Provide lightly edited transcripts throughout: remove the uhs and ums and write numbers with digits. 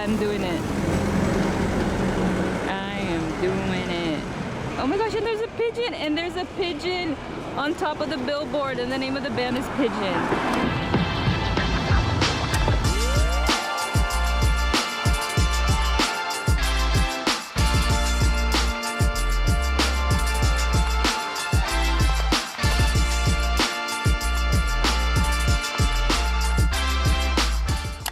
I'm doing it. I am doing it. Oh my gosh, and there's a pigeon, and there's a pigeon on top of the billboard, and the name of the band is Pigeon.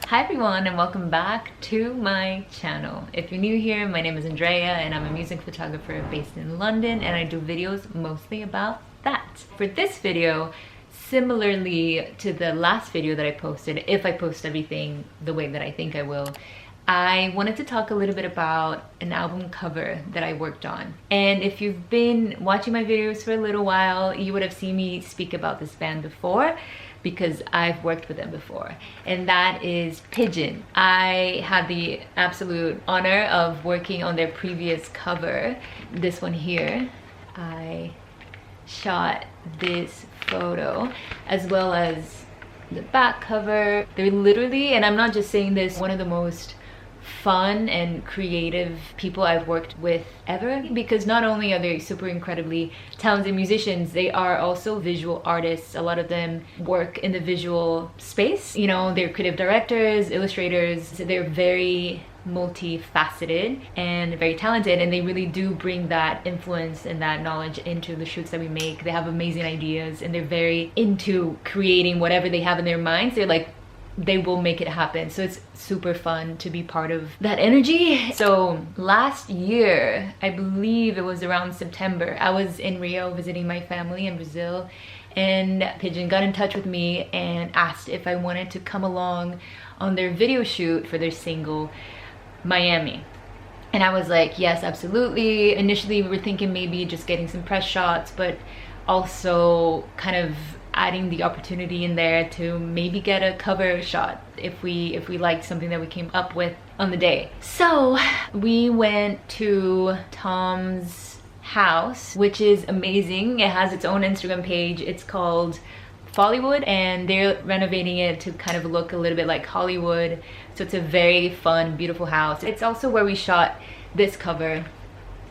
Hi everyone, and welcome back to my channel. If you're new here, my name is Andrea and I'm a music photographer based in London, and I do videos mostly about that. For this video, similarly to the last video that I posted, if I post everything the way that I think I will, I wanted to talk a little bit about an album cover that I worked on. And if you've been watching my videos for a little while, you would have seen me speak about this band before, because I've worked with them before, and that is Pigeon. I had the absolute honor of working on their previous cover, this one here. I shot this photo as well as the back cover. They're literally, and I'm not just saying this, one of the most fun and creative people I've worked with ever, because not only are they super incredibly talented musicians, they are also visual artists. A lot of them work in the visual space. You know, they're creative directors, illustrators. So they're very multifaceted and very talented, and they really do bring that influence and that knowledge into the shoots that we make. They have amazing ideas, and they're very into creating whatever they have in their minds. They're like, they will make it happen. So it's super fun to be part of that energy. So last year, I believe it was around September, I was in Rio visiting my family in Brazil, and Pigeon got in touch with me and asked if I wanted to come along on their video shoot for their single Miami. And I was like, yes, absolutely. Initially we were thinking maybe just getting some press shots, but also kind of adding the opportunity in there to maybe get a cover shot if we liked something that we came up with on the day. So we went to Tom's house, which is amazing. It has its own Instagram page. It's called Follywood, and they're renovating it to kind of look a little bit like Hollywood. So it's a very fun, beautiful house. It's also where we shot this cover.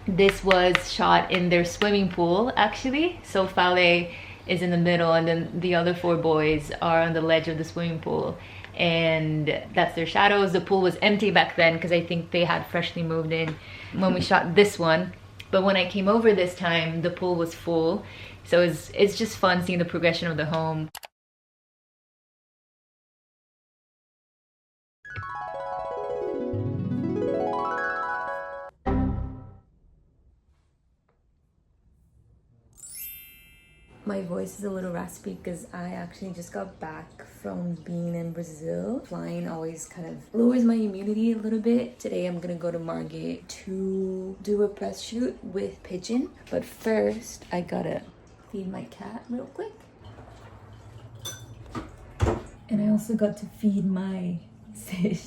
This was shot in their swimming pool, actually. So Fale is in the middle, and then the other four boys are on the ledge of the swimming pool, and that's their shadows. The pool was empty back then because I think they had freshly moved in when we shot this one, but when I came over this time, the pool was full. So it's just fun seeing the progression of the home. My voice is a little raspy because I actually just got back from being in Brazil. Flying always kind of lowers my immunity a little bit. Today I'm gonna go to Margate to do a press shoot with Pigeon. But first, I gotta feed my cat real quick. And I also got to feed my fish.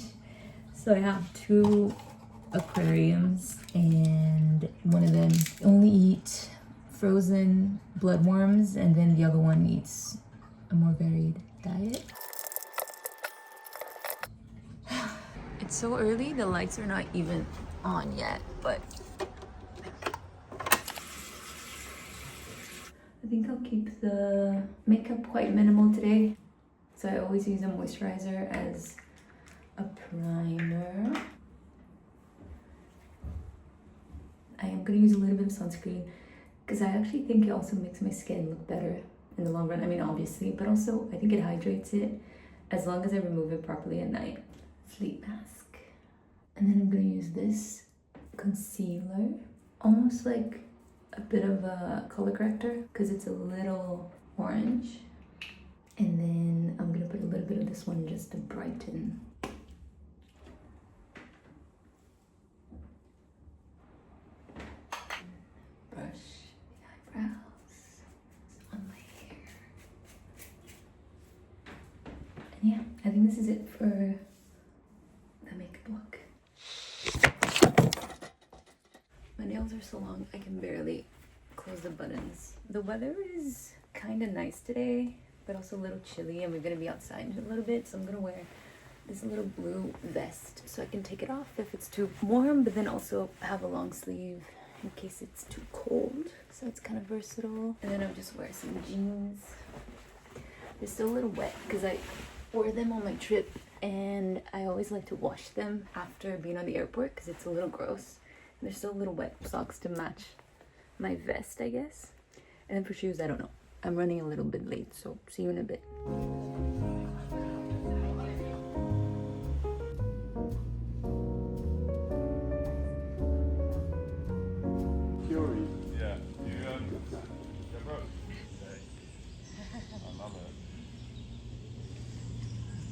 So I have two aquariums, and one of them only eat frozen bloodworms, and then the other one eats a more varied diet. It's so early, the lights are not even on yet, but I think I'll keep the makeup quite minimal today. So I always use a moisturizer as a primer. I am gonna use a little bit of sunscreen, because I actually think it also makes my skin look better in the long run. I mean, obviously, but also I think it hydrates it as long as I remove it properly at night. Sleep mask. And then I'm gonna use this concealer, almost like a bit of a color corrector, because it's a little orange. And then I'm gonna put a little bit of this one just to brighten. Yeah, I think this is it for the makeup look. My nails are so long I can barely close the buttons. The weather is kind of nice today, but also a little chilly, and we're gonna be outside in a little bit, so I'm gonna wear this little blue vest so I can take it off if it's too warm, but then also have a long sleeve in case it's too cold. So it's kind of versatile. And then I'll just wear some jeans. They're still a little wet because I wore them on my trip, and I always like to wash them after being on the airport because it's a little gross. And they're still a little wet. Socks to match my vest, I guess. And then for shoes, I don't know. I'm running a little bit late, so see you in a bit.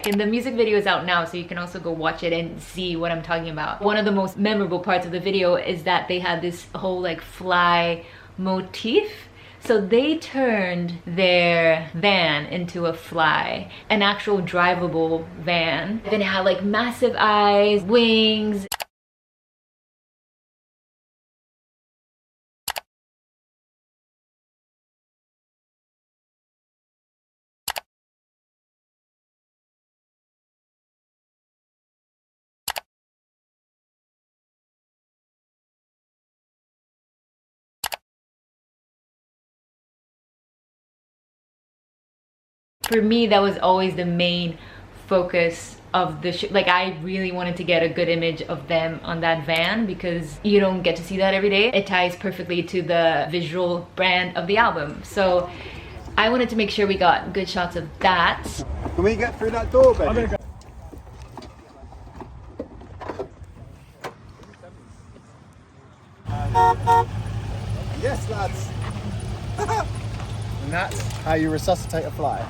And the music video is out now, so you can also go watch it and see what I'm talking about. One of the most memorable parts of the video is that they had this whole like fly motif. So they turned their van into a fly, an actual drivable van. Then it had like massive eyes, wings. For me, that was always the main focus of the shoot. Like, I really wanted to get a good image of them on that van because you don't get to see that every day. It ties perfectly to the visual brand of the album. So I wanted to make sure we got good shots of that. Can we get through that door, baby? Yes, lads. And that's how you resuscitate a fly.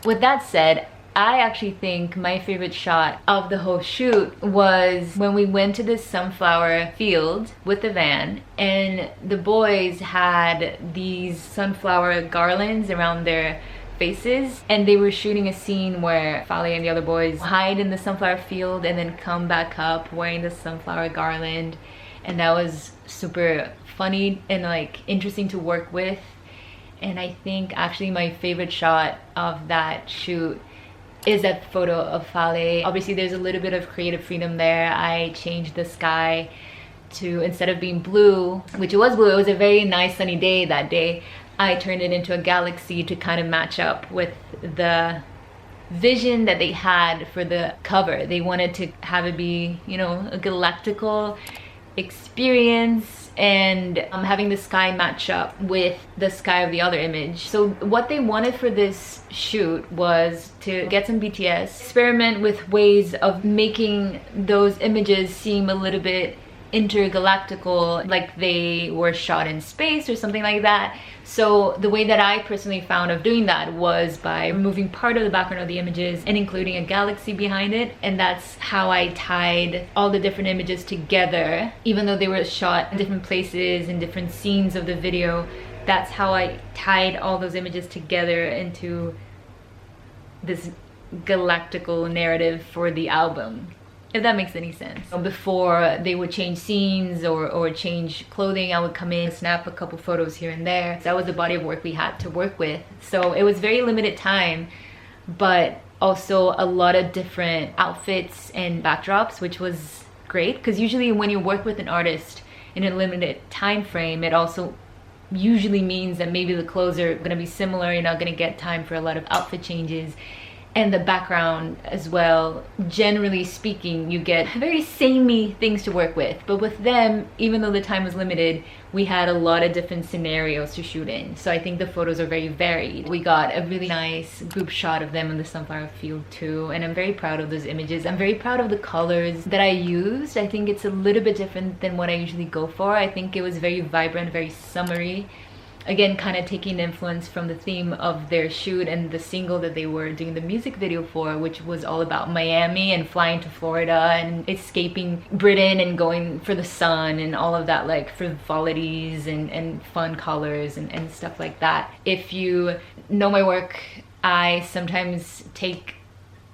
With that said, I actually think my favorite shot of the whole shoot was when we went to this sunflower field with the van, and the boys had these sunflower garlands around their faces, and they were shooting a scene where Fale and the other boys hide in the sunflower field and then come back up wearing the sunflower garland. And that was super funny and like interesting to work with. And I think actually my favorite shot of that shoot is that photo of Fale. Obviously there's a little bit of creative freedom there. I changed the sky to, instead of being blue, which it was blue, it was a very nice sunny day that day, I turned it into a galaxy to kind of match up with the vision that they had for the cover. They wanted to have it be, you know, a galactical experience, and having the sky match up with the sky of the other image. So what they wanted for this shoot was to get some BTS, experiment with ways of making those images seem a little bit intergalactical, like they were shot in space or something like that. So the way that I personally found of doing that was by removing part of the background of the images and including a galaxy behind it. And that's how I tied all the different images together. Even though they were shot in different places and different scenes of the video, that's how I tied all those images together into this galactical narrative for the album, if that makes any sense. Before they would change scenes or change clothing, I would come in, snap a couple photos here and there. That was the body of work we had to work with. So it was very limited time, but also a lot of different outfits and backdrops, which was great. Because usually when you work with an artist in a limited time frame, it also usually means that maybe the clothes are gonna be similar. You're not gonna get time for a lot of outfit changes. And the background as well, generally speaking, you get very samey things to work with. But with them, even though the time was limited, we had a lot of different scenarios to shoot in. So I think the photos are very varied. We got a really nice group shot of them in the sunflower field too. And I'm very proud of those images. I'm very proud of the colors that I used. I think it's a little bit different than what I usually go for. I think it was very vibrant, very summery. Again, kind of taking influence from the theme of their shoot and the single that they were doing the music video for, which was all about Miami and flying to Florida and escaping Britain and going for the sun and all of that, like frivolities and fun colors and stuff like that. If you know my work, I sometimes take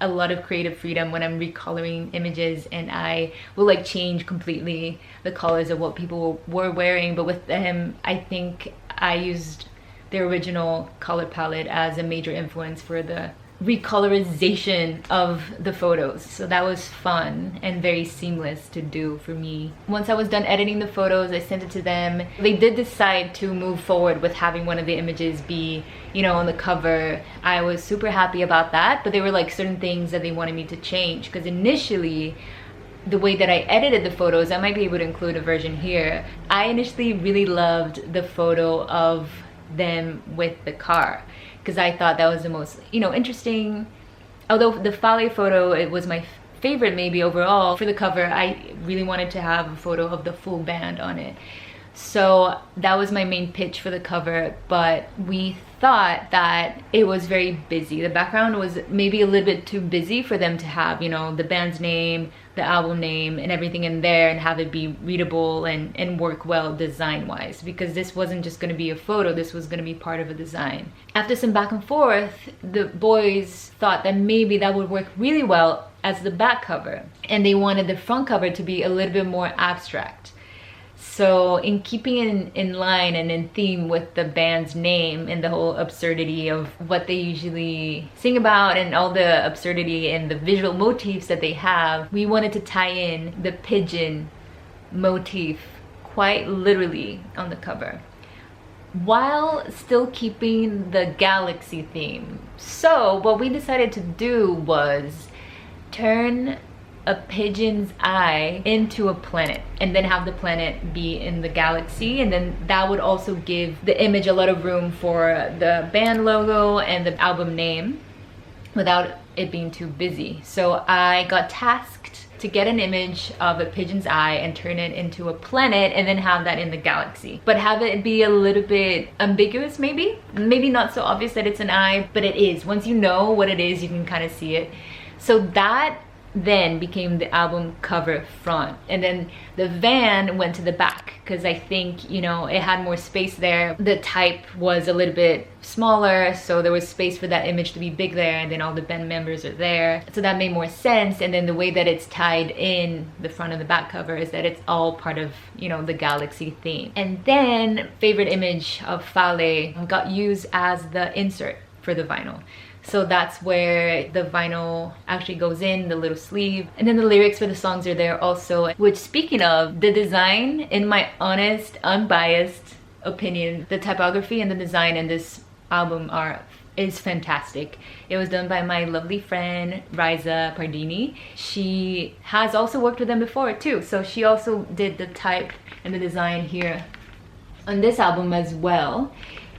a lot of creative freedom when I'm recoloring images, and I will like change completely the colors of what people were wearing. But with them, I think I used the original color palette as a major influence for the recolorization of the photos. So that was fun and very seamless to do for me. Once I was done editing the photos, I sent it to them. They did decide to move forward with having one of the images be, you know, on the cover. I was super happy about that, but there were like certain things that they wanted me to change, because initially the way that I edited the photos, I might be able to include a version here. I initially really loved the photo of them with the car, because I thought that was the most, you know, interesting. Although the Fale photo, it was my favorite maybe overall. For the cover, I really wanted to have a photo of the full band on it. So that was my main pitch for the cover, but we thought that it was very busy. The background was maybe a little bit too busy for them to have, you know, the band's name, the album name, and everything in there, and have it be readable and work well design-wise, because this wasn't just gonna be a photo, this was gonna be part of a design. After some back and forth, the boys thought that maybe that would work really well as the back cover, and they wanted the front cover to be a little bit more abstract. So in keeping in line and in theme with the band's name and the whole absurdity of what they usually sing about and all the absurdity and the visual motifs that they have, we wanted to tie in the pigeon motif quite literally on the cover, while still keeping the galaxy theme. So what we decided to do was turn a pigeon's eye into a planet, and then have the planet be in the galaxy, and then that would also give the image a lot of room for the band logo and the album name without it being too busy. So I got tasked to get an image of a pigeon's eye and turn it into a planet, and then have that in the galaxy, but have it be a little bit ambiguous, maybe not so obvious that it's an eye, but it is. Once you know what it is, you can kind of see it. So that then became the album cover front, and then the van went to the back, because I think, you know, it had more space there. The type was a little bit smaller, so there was space for that image to be big there, and then all the band members are there, so that made more sense. And then the way that it's tied in the front and the back cover is that it's all part of, you know, the galaxy theme. And then favorite image of Fale got used as the insert for the vinyl. So that's where the vinyl actually goes in, the little sleeve. And then the lyrics for the songs are there also, which, speaking of, the design, in my honest, unbiased opinion, the typography and the design in this album is fantastic. It was done by my lovely friend, Riza Pardini. She has also worked with them before too. So she also did the type and the design here on this album as well.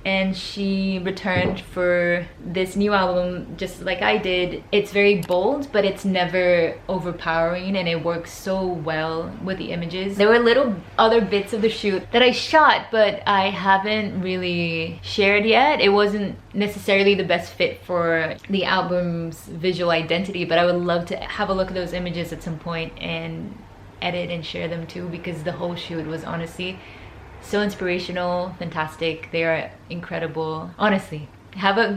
And she returned for this new album just like I did. It's very bold, but it's never overpowering, and it works so well with the images. There were little other bits of the shoot that I shot, but I haven't really shared yet. It wasn't necessarily the best fit for the album's visual identity, but I would love to have a look at those images at some point and edit and share them too, because the whole shoot was honestly so inspirational, fantastic. They are incredible. Honestly,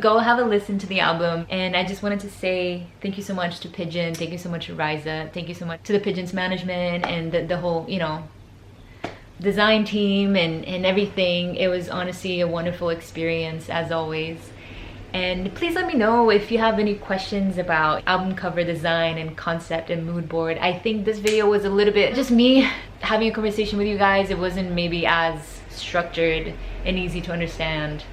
go have a listen to the album. And I just wanted to say thank you so much to Pigeon. Thank you so much to Riza. Thank you so much to the Pigeon's management and the whole, you know, design team and everything. It was honestly a wonderful experience as always. And please let me know if you have any questions about album cover design and concept and mood board. I think this video was a little bit just me having a conversation with you guys. It wasn't maybe as structured and easy to understand,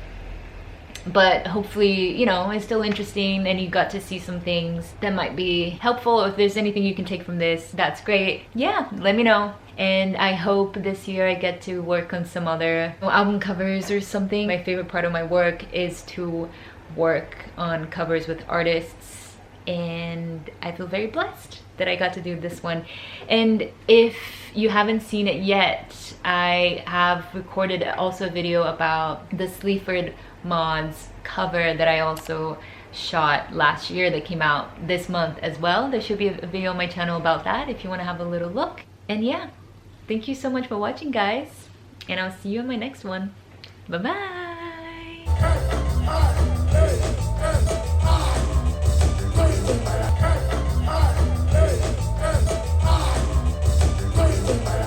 but hopefully, you know, it's still interesting and you got to see some things that might be helpful. If there's anything you can take from this, that's great. Yeah, let me know. And I hope this year I get to work on some other album covers or something. My favorite part of my work is to work on covers with artists, and I feel very blessed that I got to do this one. And if you haven't seen it yet, I have recorded also a video about the Sleaford Mods cover that I also shot last year that came out this month as well. There should be a video on my channel about that if you want to have a little look. And yeah, thank you so much for watching, guys, and I'll see you in my next one. Bye bye.